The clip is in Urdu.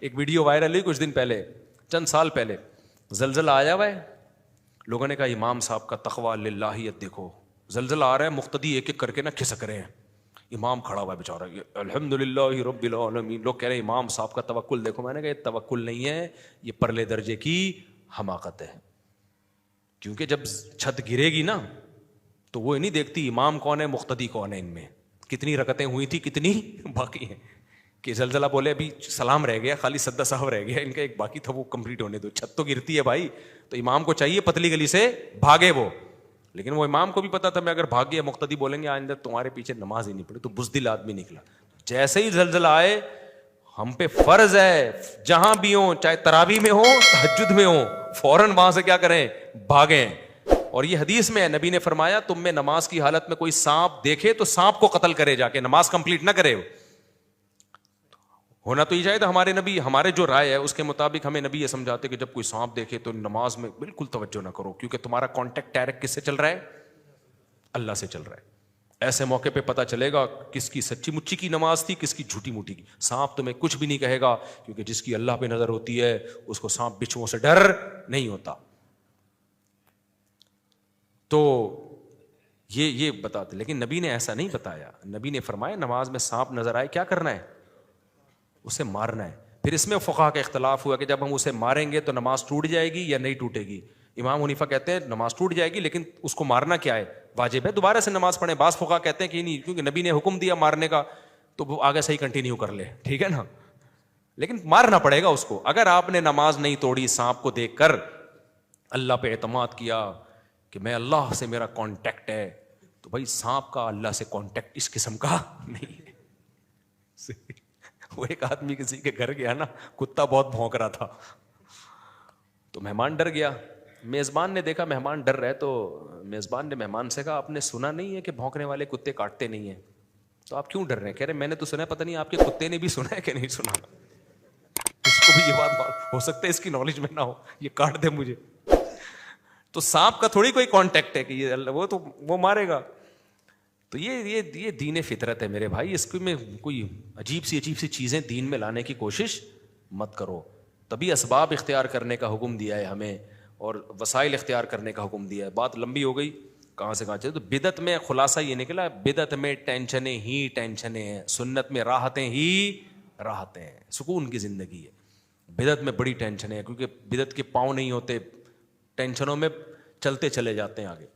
ایک ویڈیو وائرل ہوئی کچھ دن پہلے، چند سال پہلے، زلزلہ آیا ہوا ہے، لوگوں نے کہا امام صاحب کا تقویٰ للہیت دیکھو، زلزلہ آ رہا ہے، مقتدی ایک ایک کر کے نا کھسک رہے ہیں، امام کھڑا ہوا ہے بیچارہ، الحمدللہ رب العالمین، لوگ کہہ رہے ہیں امام صاحب کا توکل دیکھو۔ میں نے کہا یہ توکل نہیں ہے، یہ پرلے درجے کی حماقت ہے، کیونکہ جب چھت گرے گی نا تو وہ نہیں دیکھتی امام کون ہے مقتدی کون ہے، ان میں کتنی رکعتیں ہوئی تھی کتنی باقی ہیں، کہ زلزلہ بولے ابھی سلام رہ گیا، خالی سدا صاحب رہ گیا، ان کا ایک باقی تھا وہ کمپلیٹ ہونے دو، چھت تو گرتی ہے بھائی، تو امام کو چاہیے پتلی گلی سے بھاگے وہ، لیکن وہ امام کو بھی پتا تھا میں اگر بھاگ گیا مقتدی بولیں گے آئندہ تمہارے پیچھے نماز ہی نہیں پڑی، تو بزدل آدمی نکلا۔ جیسے ہی زلزلہ آئے ہم پہ فرض ہے جہاں بھی ہوں، چاہے تراویح میں ہو تہجد میں ہو، فوراً وہاں سے کیا کریں، بھاگیں۔ اور یہ حدیث میں ہے، نبی نے فرمایا تم میں نماز کی حالت میں کوئی سانپ دیکھے تو سانپ کو قتل کرے، جا کے نماز کمپلیٹ نہ کرے۔ ہونا تو یہ چاہیے تھا، ہمارے نبی ہمارے جو رائے ہے اس کے مطابق ہمیں نبی یہ سمجھاتے کہ جب کوئی سانپ دیکھے تو نماز میں بالکل توجہ نہ کرو، کیونکہ تمہارا کانٹیکٹ ڈائریکٹ کس سے چل رہا ہے، اللہ سے چل رہا ہے۔ ایسے موقع پہ پتہ چلے گا کس کی سچی مچی کی نماز تھی، کس کی جھوٹی موٹی کی۔ سانپ تمہیں کچھ بھی نہیں کہے گا، کیونکہ جس کی اللہ پہ نظر ہوتی ہے اس کو سانپ بچھوؤں سے ڈر نہیں ہوتا۔ تو یہ بتاتے، لیکن نبی نے ایسا نہیں بتایا، نبی نے فرمایا نماز میں سانپ نظر آئے کیا کرنا ہے، اسے مارنا ہے۔ پھر اس میں فقہا کا اختلاف ہوا کہ جب ہم اسے ماریں گے تو نماز ٹوٹ جائے گی یا نہیں ٹوٹے گی۔ امام حنیفہ کہتے ہیں نماز ٹوٹ جائے گی، لیکن اس کو مارنا کیا ہے، واجب ہے، دوبارہ سے نماز پڑھیں۔ بعض فقہا کہتے ہیں کہ نہیں، کیونکہ نبی نے حکم دیا مارنے کا تو وہ آگے صحیح کنٹینیو کر لے، ٹھیک ہے نا، لیکن مارنا پڑے گا اس کو۔ اگر آپ نے نماز نہیں توڑی سانپ کو دیکھ کر، اللہ پہ اعتماد کیا کہ میں اللہ سے میرا کانٹیکٹ ہے، تو بھائی سانپ کا اللہ سے کانٹیکٹ اس قسم کا نہیں ہے۔ وہ ایک آدمی کسی کے گھر گیا نا، کتا بہت بھونک رہا تھا، تو مہمان ڈر گیا، میزبان نے دیکھا مہمان ڈر رہے، تو میزبان نے مہمان سے کہا آپ نے سنا نہیں ہے کہ بھونکنے والے کتے کاٹتے نہیں ہیں، تو آپ کیوں ڈر رہے ہیں؟ کہہ رہے میں نے تو سنا ہے، پتہ نہیں آپ کے کتے نے بھی سنا ہے کہ نہیں سنا، اس کو بھی یہ بات ہو سکتا ہے اس کی نالج میں نہ ہو، یہ کاٹ دے مجھے۔ تو سانپ کا تھوڑی کوئی کانٹیکٹ ہے کہ یہ وہ تو وہ مارے گا۔ تو یہ دین فطرت ہے میرے بھائی، اس میں کوئی عجیب سی چیزیں دین میں لانے کی کوشش مت کرو۔ تبھی اسباب اختیار کرنے کا حکم دیا ہے ہمیں، اور وسائل اختیار کرنے کا حکم دیا ہے۔ بات لمبی ہو گئی، کہاں سے کہاں چلے، تو بدعت میں خلاصہ یہ نکلا، بدعت میں ٹینشنیں ہی ٹینشنیں ہیں، سنت میں راحتیں ہی راحتیں ہیں، سکون کی زندگی ہے۔ بدعت میں بڑی ٹینشنیں ہیں، کیونکہ بدعت کے پاؤں نہیں ہوتے، ٹینشنوں میں چلتے چلے جاتے ہیں آگے۔